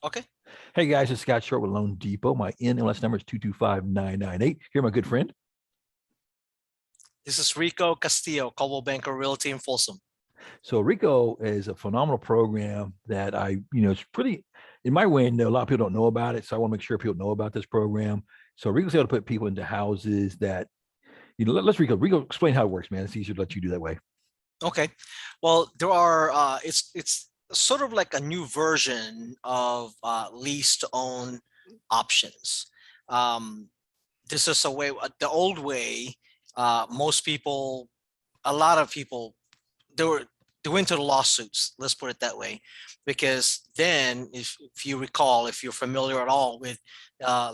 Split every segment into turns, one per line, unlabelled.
Okay.
Hey guys, it's Scott Short with Loan Depot. My NLS number is 225998. Here, my good friend.
This is Rico Castillio, Coldwell Banker Realty in Folsom.
So Rico is a phenomenal program that it's pretty in my window. A lot of people don't know about it. So I want to make sure people know about this program. So Rico's able to put people into houses that, let's Rico, explain how it works, man. It's easier to let you do that way.
Okay. Well, there are it's sort of like a new version of lease to own options. Um, this is a way, the old way, most people, a lot of people, they were they went to the lawsuits, let's put it that way, because then if you recall, if you're familiar at all with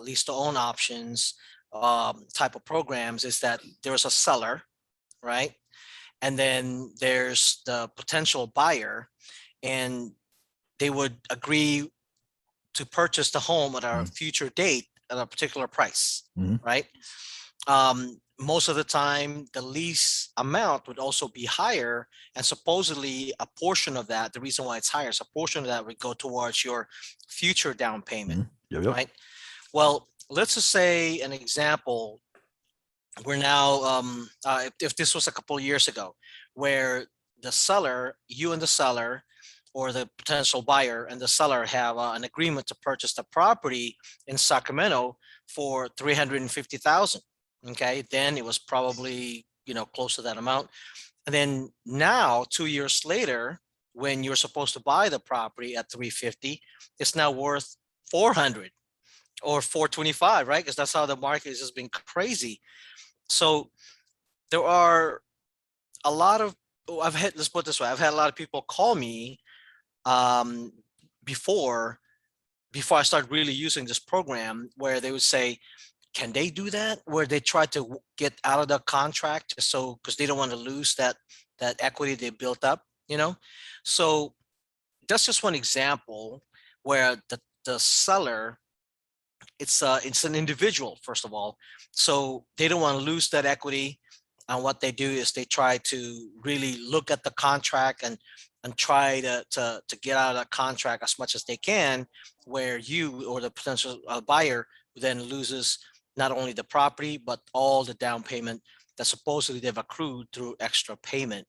lease to own options type of programs, is that there's a seller, right? And then there's the potential buyer, and they would agree to purchase the home at a
Mhm.
future date at a particular price,
Mhm.
right? Most of the time, the lease amount would also be higher, and supposedly a portion of that, the reason why it's higher, is a portion of that would go towards your future down payment,
Mhm. Yep, yep.
right? Well, let's just say an example. We're now, if this was a couple of years ago, where the seller, you and the seller, or the potential buyer and the seller have an agreement to purchase the property in Sacramento for 350,000. Okay, then it was probably close to that amount, and then now 2 years later, when you're supposed to buy the property at 350, it's now worth 400 or 425, right? Because that's how the market has just been crazy. So there are a lot of I've had, let's put it this way, I've had a lot of people call me um, before I started really using this program, where they would say, can they do that? Where they try to get out of the contract just so, because they don't want to lose that equity they built up, you know? So that's just one example where the seller, it's an individual, first of all, so they don't want to lose that equity, and what they do is they try to really look at the contract and try to get out of that contract as much as they can, where you or the potential buyer then loses not only the property but all the down payment that supposedly they've accrued through extra payment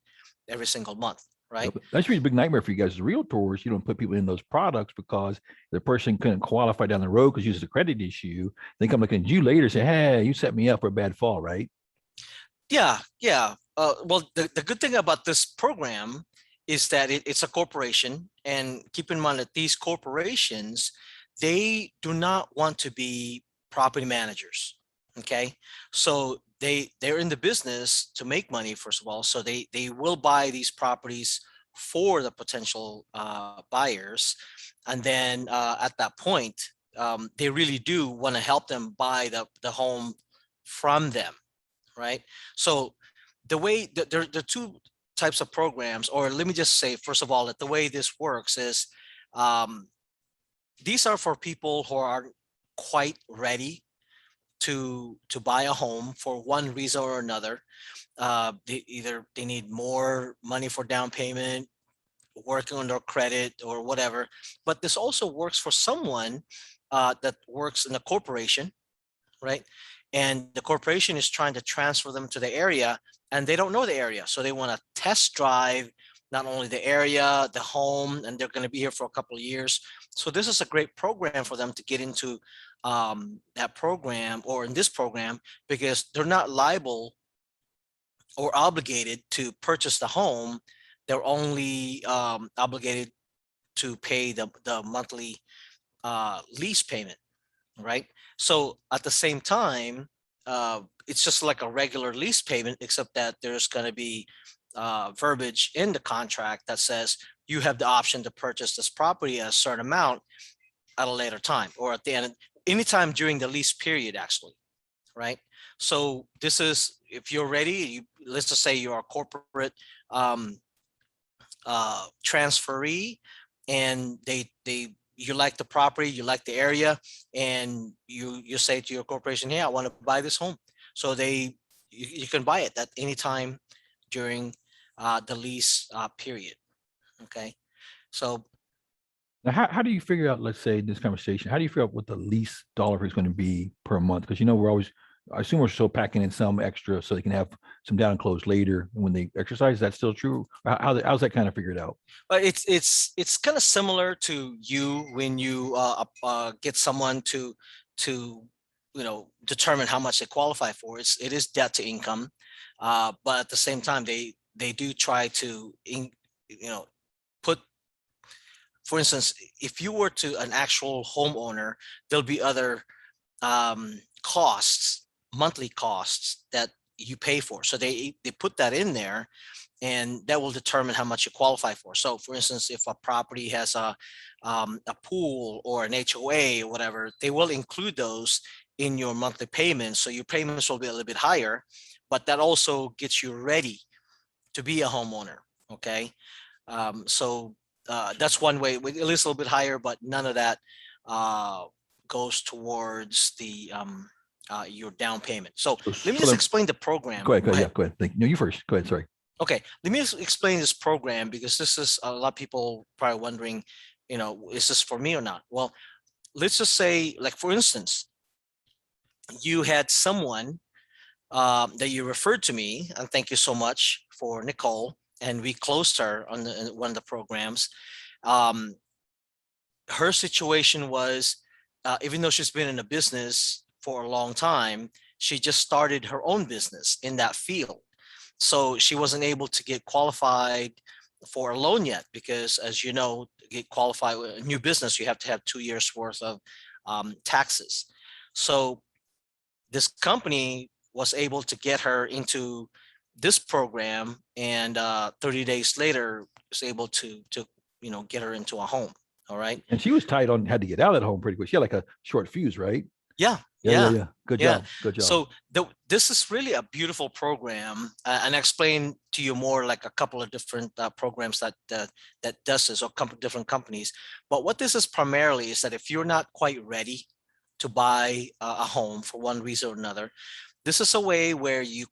every single month, right?
Yep. That's really a big nightmare for you guys as realtors. You don't put people in those products because the person couldn't qualify down the road because it's a credit issue. They come looking at you later and say, hey, you set me up for a bad fall, right?
Yeah, yeah. Well, the good thing about this program is that it's a corporation, and keep in mind that these corporations, they do not want to be property managers. Okay, so they're in the business to make money, first of all. So they will buy these properties for the potential buyers, and then at that point, they really do want to help them buy the home from them, right? So the way that there are two types of programs, or let me just say, first of all, that the way this works is, um, these are for people who are quite ready to buy a home for one reason or another. They need more money for down payment, working on their credit or whatever. But this also works for someone that works in a corporation, right? And the corporation is trying to transfer them to the area, and they don't know the area. So they want to test drive not only the area, the home, and they're going to be here for a couple of years. So this is a great program for them to get into, that program, or in this program, because they're not liable or obligated to purchase the home. They're only obligated to pay the monthly lease payment, right? So at the same time, it's just like a regular lease payment, except that there's going to be verbiage in the contract that says you have the option to purchase this property at a certain amount at a later time, or at the end, anytime during the lease period, actually, right? So this is, if you're ready, let's just say you're a corporate um, transferee, and they you like the property, you like the area, and you say to your corporation, hey, I want to buy this home. So you can buy it at any time during the lease period. Okay, so
Now, how do you figure out, let's say, this conversation, how do you figure out what the least dollar is going to be per month? Because, we're always, I assume we're still packing in some extra so they can have some down clothes later when they exercise. Is that still true? How's that kind of figured out?
It's kind of similar to you when you get someone to determine how much they qualify for. It is debt to income, but at the same time they do try to put, for instance, if you were to an actual homeowner, there'll be other costs, monthly costs that you pay for. So they put that in there, and that will determine how much you qualify for. So, for instance, if a property has a pool or an HOA or whatever, they will include those in your monthly payments. So your payments will be a little bit higher, but that also gets you ready to be a homeowner. Okay, so that's one way. At least a little bit higher, but none of that uh, goes towards the your down payment. So
So,
let me
so
just
then,
explain the program.
go ahead. Go
Go
ahead.
ahead.
Yeah, go ahead. No, you first. Go ahead. Sorry.
Okay, let me just explain this program because this is a lot of people probably wondering, is this for me or not? Well, let's just say, like for instance, you had someone that you referred to me, and thank you so much for Nicole, and we closed her on one of the programs. Um, Her situation was, even though she's been in a business for a long time, she just started her own business in that field. So she wasn't able to get qualified for a loan yet because, as you know, to get qualified with a new business, you have to have 2 years worth of taxes. So this company was able to get her into this program, and 30 days later was able to get her into a home. All right.
And she was tight on, had to get out at home pretty quick. She had like a short fuse, right?
Yeah,
Yeah, yeah,
yeah,
yeah. Good
yeah.
job. Good job.
So this is really a beautiful program, and I explain to you more like a couple of different programs that does this, or different companies. But what this is primarily is that if you're not quite ready to buy a home for one reason or another, this is a way where you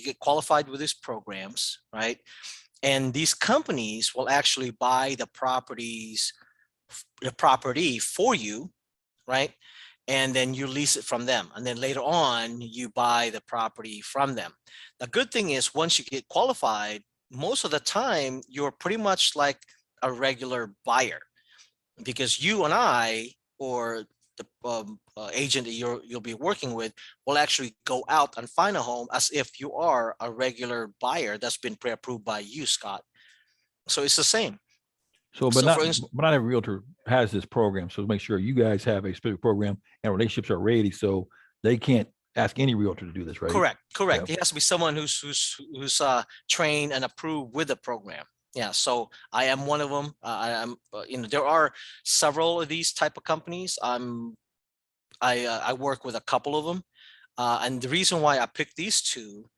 get qualified with these programs, right? And these companies will actually buy the property for you, right? And then you lease it from them. And then later on, you buy the property from them. The good thing is, once you get qualified, most of the time, you're pretty much like a regular buyer because you and I, or the agent that you'll be working with, will actually go out and find a home as if you are a regular buyer that's been pre-approved by you, Scott. So it's the same.
So,
So for instance,
but not every realtor has this program. So make sure you guys have a specific program and relationships are ready, so they can't ask any realtor to do this, right?
correct,
Yeah.
correct. It has to be someone who's trained and approved with the program. Yeah, so I am one of them. I am, there are several of these type of companies. I work with a couple of them, and the reason why I picked these two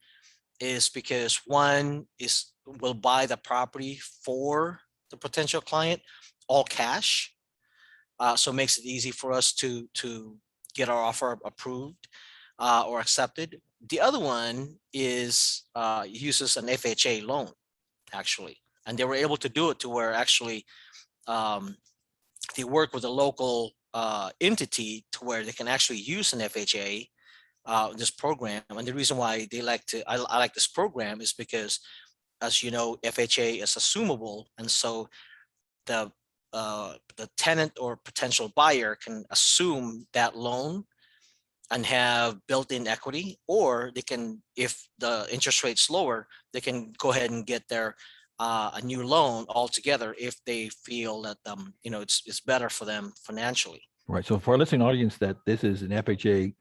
is because one is will buy the property for the potential client all cash, so it makes it easy for us to get our offer approved or accepted. The other one is uses an FHA loan actually, and they were able to do it to where actually um, they work with a local entity to where they can actually use an FHA, this program. And the reason why I like this program is because, as you know, FHA is assumable, and so the tenant or potential buyer can assume that loan and have built-in equity, or they can, if the interest rate's lower, they can go ahead and get their a new loan altogether if they feel that it's better for them financially.
Right. So for our listening audience, that this is an FHA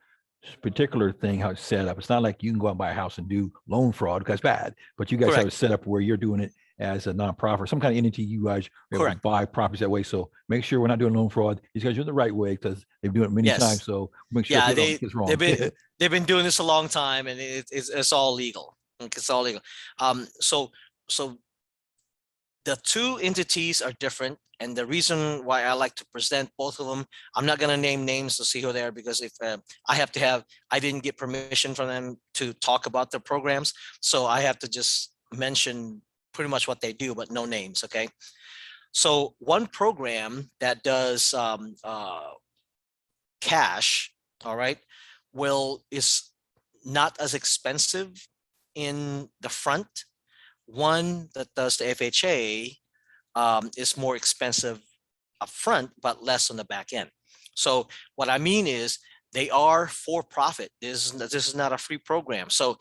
particular thing, how it's set up. It's not like you can go out and buy a house and do loan fraud because bad, but you guys have it
Correct.
set up where you're doing it as a nonprofit or some kind of entity. You guys are able to
Correct.
buy properties that way. So make sure we're not doing loan fraud. These guys are doing it the right way because they've done it many times.
Yes.
So make sure
Yeah.
people don't get this
They've
wrong.
been they've been doing this a long time, and it's all legal. It's all legal. So the two entities are different, and the reason why I like to present both of them, I'm not going to name names to see who they are, because if I didn't get permission from them to talk about their programs, so I have to just mention pretty much what they do, but no names. Okay. So one program that does cash, all right, is not as expensive in the front. One that does the FHA is more expensive up front, but less on the back end. So what I mean is they are for profit. This is not a free program. So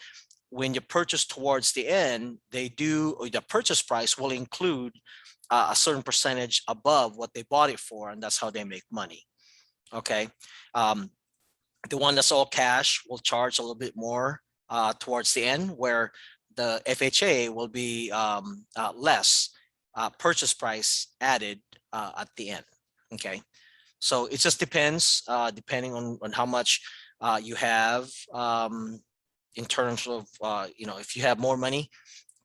when you purchase towards the end, they do, or the purchase price will include a certain percentage above what they bought it for, and that's how they make money. Okay. Um, the one that's all cash will charge a little bit more towards the end, where the FHA will be less purchase price added at the end. Okay. So it just depends, depending on how much you have in terms of, if you have more money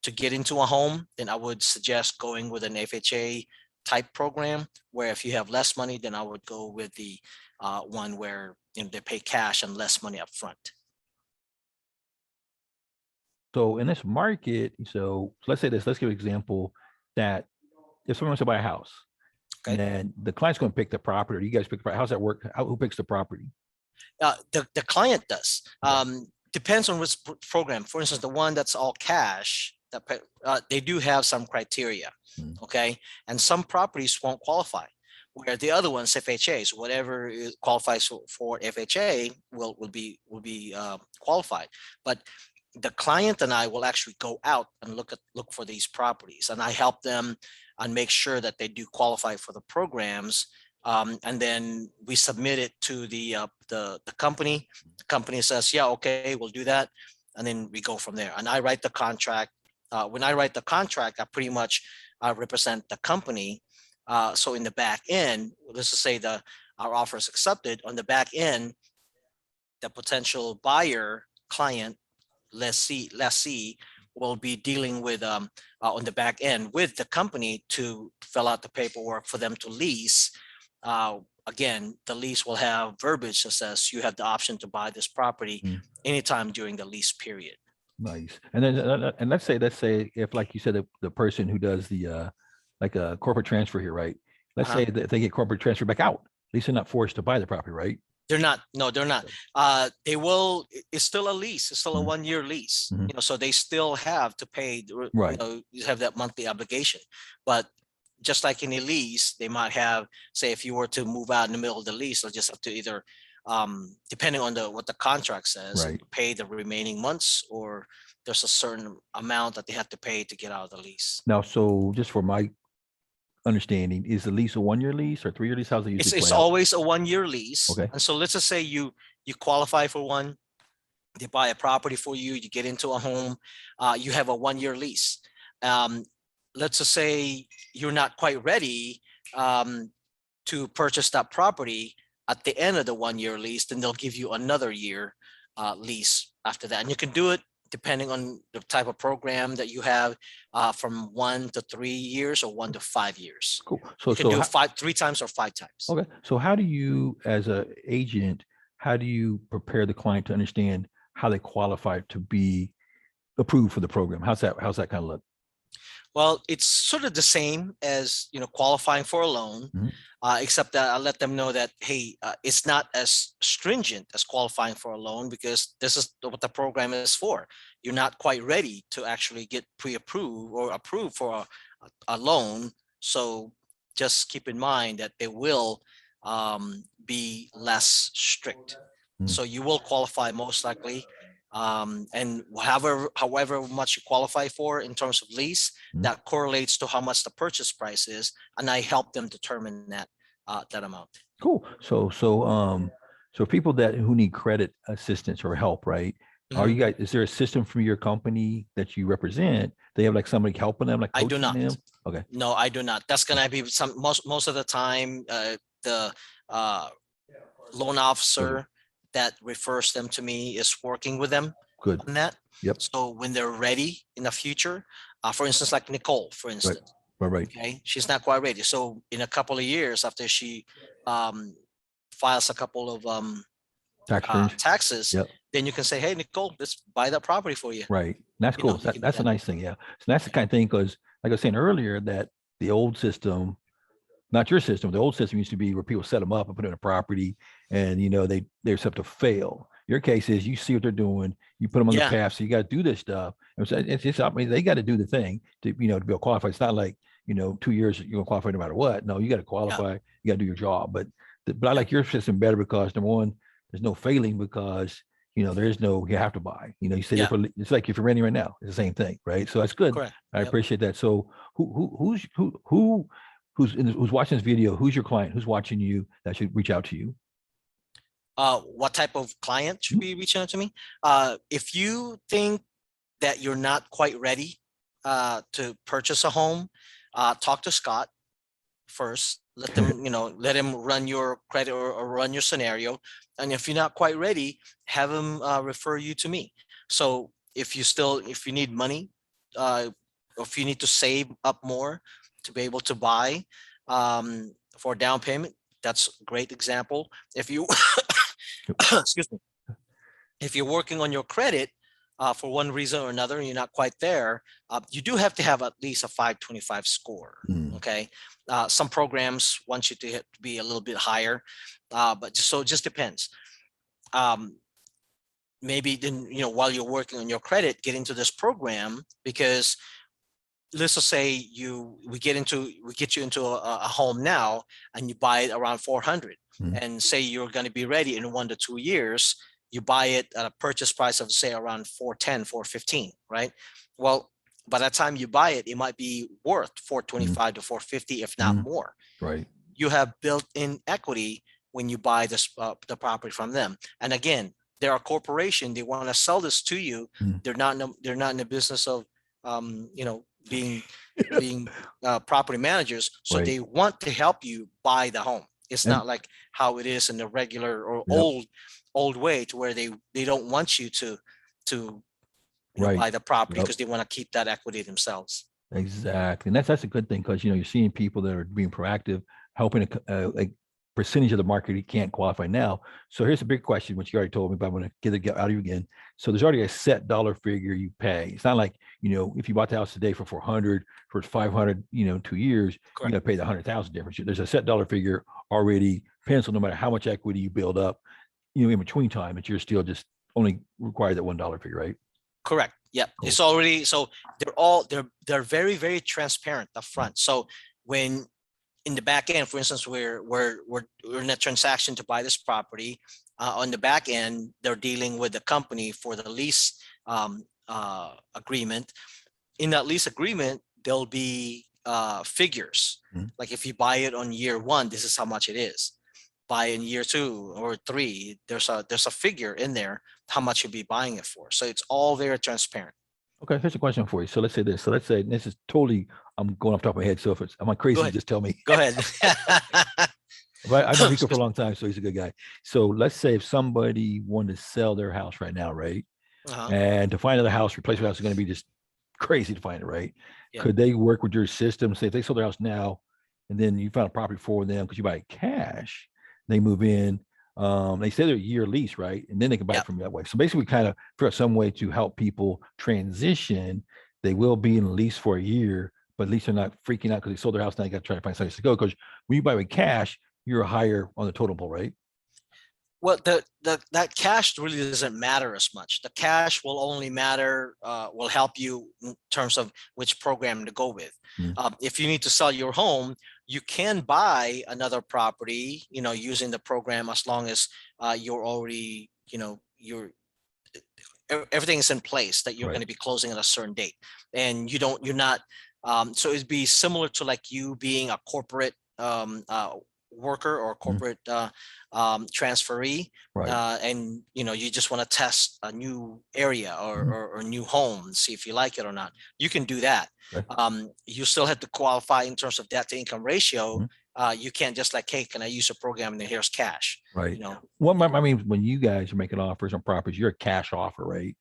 to get into a home, then I would suggest going with an FHA type program. Where if you have less money, then I would go with the one where they pay cash and less money up front.
So in this market, so let's say this, let's give an example that if someone wants to buy a house,
Okay.
then the client's going to pick the property, or you guys pick the property. How's that work? Who picks the property?
The client does.
Okay.
Depends on which program. For instance, the one that's all cash, they do have some criteria. Okay. And some properties won't qualify, where the other ones, FHAs, whatever qualifies for FHA will be qualified. But the client and I will actually go out and look for these properties, and I help them and make sure that they do qualify for the programs. And then we submit it to the company. The company says, yeah, okay, we'll do that. And then we go from there. And I write the contract. When I write the contract, I pretty much represent the company. So in the back end, let's just say our offer is accepted. On the back end, the potential buyer, client, lessee will be dealing with on the back end with the company to fill out the paperwork for them to lease. Again, the lease will have verbiage that says you have the option to buy this property anytime during the lease period.
Nice. And then, and let's say if, like you said, the person who does the like a corporate transfer here, right? Let's say that they get corporate transfer back out. At least they're not forced to buy the property, right?
They're not. No, they're not. They will. It's still a lease. It's still a 1-year lease. So they still have to pay.
Right.
You have that monthly obligation. But just like any lease, they might have, say, if you were to move out in the middle of the lease, they'll just have to either, depending on what the contract says,
Right,
pay the remaining months, or there's a certain amount that they have to pay to get out of the lease.
Now, so just for my understanding, is the lease a 1-year lease or 3-year lease? How's it usually
It's
play out?
always a 1-year lease.
Okay.
And so let's just say you qualify for one, they buy a property for you, you get into a home, you have a 1-year lease. Let's just say you're not quite ready to purchase that property at the end of the 1-year lease, then they'll give you another year lease after that. And you can do it depending on the type of program that you have, from 1 to 3 years or 1 to 5 years.
Cool. So
you can do 3 times or 5 times.
Okay. So how do you, as an agent, how do you prepare the client to understand how they qualify to be approved for the program? How's that kind of look?
Well, it's sort of the same as, qualifying for a loan, except that I let them know that, hey, it's not as stringent as qualifying for a loan, because this is what the program is for. You're not quite ready to actually get pre-approved or approved for a loan. So just keep in mind that they will be less strict. So you will qualify most likely. And however much you qualify for in terms of lease, that correlates to how much the purchase price is, and I help them determine that amount.
Cool. So people who need credit assistance or help, right? Are you guys, is there a system from your company that you represent? They have like somebody helping them, like
I do
coaching
not.
them? Okay.
No, I do not. That's gonna be most of the time the loan officer that refers them to me is working with them
Good.
on that.
Yep.
So when they're ready in the future, for instance, like Nicole, for instance,
Right.
okay, she's not quite ready. So in a couple of years after she files a couple of taxes,
Yep.
then you can say, hey, Nicole, let's buy that property for you.
Right. That's cool. That's a nice thing. Yeah. So that's the kind of thing, because like I was saying earlier, that the old system, not your system. The old system used to be where people set them up and put it in a property, and they're set to fail. Your case is you see what they're doing, you put them on the
Yeah,
path. So you got to do this stuff. And so I mean, they got to do the thing to to be able to qualify. It's not like 2 years you're gonna qualify no matter what. No, you got to
yeah,
qualify. You got to do your job. But I
yeah,
like your system better because number one, there's no failing because there is no you have to buy. You stay there
yeah.
for it's like if you're renting right now, it's the same thing, right? So that's good.
Correct.
I
Yep.
appreciate that. So who's watching this video? Who's your client? Who's watching you that should reach out to you?
What type of client should
Mhm.
be reaching out to me? If you think that you're not quite ready to purchase a home, talk to Scott first. Let him run your credit or run your scenario. And if you're not quite ready, have him refer you to me. So if you need money, uh, or if you need to save up more to be able to buy for down payment, that's a great example. If you, excuse me, if you're working on your credit for one reason or another and you're not quite there, you do have to have at least a 525 score.
Mm,
Okay. Some programs want you to be a little bit higher, but it just depends. Um, Maybe then, while you're working on your credit, get into this program because let's just say we get you into a home now and you buy it around 400
mm,
and say you're going to be ready in 1 to 2 years, you buy it at a purchase price of say around 410, 415, right? Well, by the time you buy it, it might be worth
mm,
425 to 450, if not
mm,
more.
right.
You have built-in equity when you buy the property from them. And again, they're a corporation. They want to sell this to you.
Mm,
They're not in the business of being property managers. So
right.
they want to help you buy the home. It's
And
not like how it is in the regular or
yep,
old way to where they don't want you to
right.
buy the property
Yep.
because they want to keep that equity themselves.
Exactly. And that's a good thing because you're seeing people that are being proactive, helping a percentage of the market you can't qualify now. So here's a big question, which you already told me, but I'm going to get out of you again. So there's already a set dollar figure you pay. It's not like, if you bought the house today for 400, for 500, 2 years, you
Correct.
got to pay the 100,000 difference. There's a set dollar figure already penciled, no matter how much equity you build up, in between time, that you're still just only required that $1 figure, right?
Correct. Yep.
Cool.
It's already so they're very, very transparent up front. So when in the back end, for instance, we're in a transaction to buy this property. On the back end, they're dealing with the company for the lease agreement. In that lease agreement, there'll be figures.
Mhm.
Like if you buy it on year one, this is how much it is. Buy in year 2 or 3, there's a figure in there how much you'll be buying it for. So it's all very transparent.
Okay, here's a question for you. So let's say this. So let's say this is totally. I'm going off the top of my head. So if am I
Go
crazy?
ahead.
Just tell me.
Go ahead.
But I've known Rico for a
Excuse me.
long time, so he's a good guy. So let's say if somebody wanted to sell their house right now, right,
Uh-huh.
and to find another house, replacement house is going to be just crazy to find it, right?
Yeah.
Could they work with your system? Say if they sold their house now, and then you found a property for them because you buy it cash, they move in. They say they're a year lease, right? And then they can buy
Yeah.
it from you that way. So basically, we kind of figure out some way to help people transition. They will be in lease for a year, but at least they're not freaking out because they sold their house. Now they got to try to find someplace to go. Because when you buy with cash, you're higher on the totem pole, right?
Well, the that cash really doesn't matter as much. The cash will only matter, will help you in terms of which program to go with.
Mm,
If you need to sell your home, you can buy another property, using the program as long as you're already, everything is in place that you're going
right.
to be closing at a certain date, and you're not. So it'd be similar to like you being a corporate worker or
Mm,
corporate transferee,
right.
and you just want to test a new area
Mm,
or new home and see if you like it or not. You can do that.
okay.
You still have to qualify in terms of debt to income ratio.
Mm,
You can't just like, hey, can I use a program and then here's cash?
right.
You know,
I mean, when you guys are making offers on properties, you're a cash offer, right?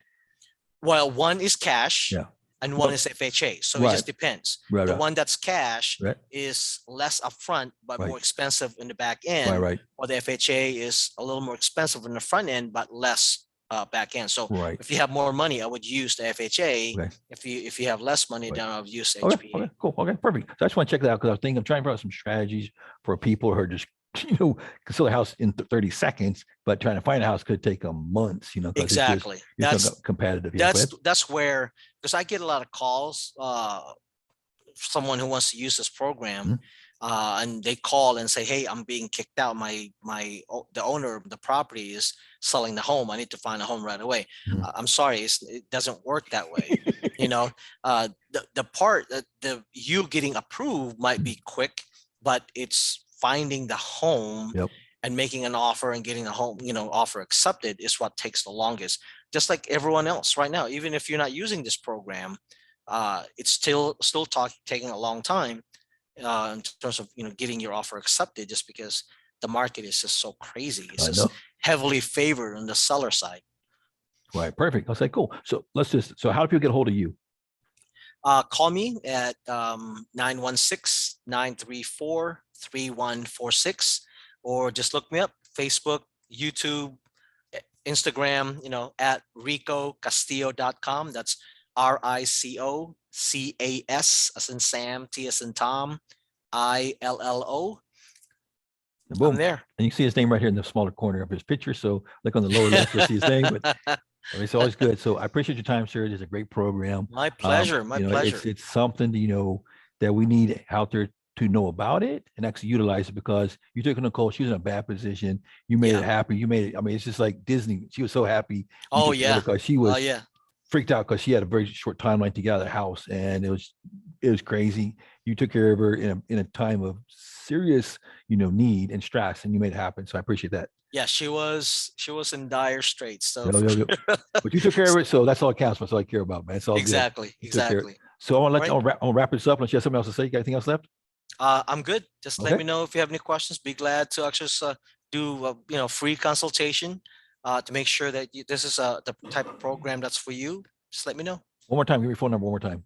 Well, one is cash
Yeah.
and one
Well,
is FHA. So it
right.
just depends.
Right.
The
Right.
one that's cash
Right.
is less upfront, but
Right.
more expensive in the back
Right.
end,
Right.
while the FHA is a little more expensive in the front end, but less back end. So
Right.
if you have more money, I would use the FHA.
Okay.
If you have less money,
Right.
then I'll use
Okay.
HPA.
Okay. Cool. Okay. Perfect. So I just want to check that out because I was thinking I'm trying to find out some strategies for people who are just can sell a house in 30 seconds, but trying to find a house could take them months. Because it's just
Exactly.
you're talking about competitive. Yeah. Go ahead.
That's where, because I get a lot of calls. Someone who wants to use this program,
Mhm.
and they call and say, "Hey, I'm being kicked out. The owner of the property is selling the home. I need to find a home right away."
Mhm.
I'm sorry, it doesn't work that way. You know, the part that you getting approved might be quick, but it's finding the home
Yep.
and making an offer and getting a home, offer accepted is what takes the longest. Just like everyone else right now, even if you're not using this program, it's still taking a long time in terms of getting your offer accepted, just because the market is just so crazy. It's
I
just
know.
heavily favored on the seller side.
Right. Perfect. I'll say cool. So so how do people get a hold of you?
Call me at 916-934-3146, or just look me up, Facebook, YouTube, Instagram, at ricocastillo.com. That's RICOCAS as in Sam, T as in Tom, ILLO.
And
I'm
boom.
there.
And you can see his name right here in the smaller corner of his picture. So look on the lower left, you'll see his name. But it's always good. So I appreciate your time, sir. It's a great program.
My pleasure. My pleasure.
It's something that we need out there to know about it and actually utilize it, because you took Nicole, she was in a bad position. You made
Yeah.
it happy. You made it. I mean, it's just like Disney. She was so happy.
Oh yeah.
Because she
Oh
was
yeah.
freaked out because she had a very short timeline to get out of the house, and it was crazy. You took care of her in a time of serious, need and stress, and you made it happen. So I appreciate that.
Yeah, she was in dire straits. So
Yo, yo, yo. But you took care of it, so that's all that counts. That's all I care about, man. It's all good.
exactly.
You took care.
Exactly.
So I want to
All
let you.
right.
I'm gonna wrap this up. Unless you have something else to say. You got anything else left?
I'm good. Just let
Okay.
me know if you have any questions. Be glad to actually do free consultation to make sure that this is the type of program that's for you. Just let me know.
One more time. Give me your phone number one more time.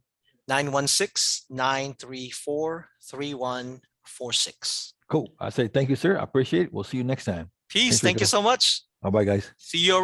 916-934-3146.
Cool. I say thank you, sir. I appreciate it. We'll see you next time.
Peace.
Thanks,
Thank you
Rico.
so much.
Bye, bye, guys.
See you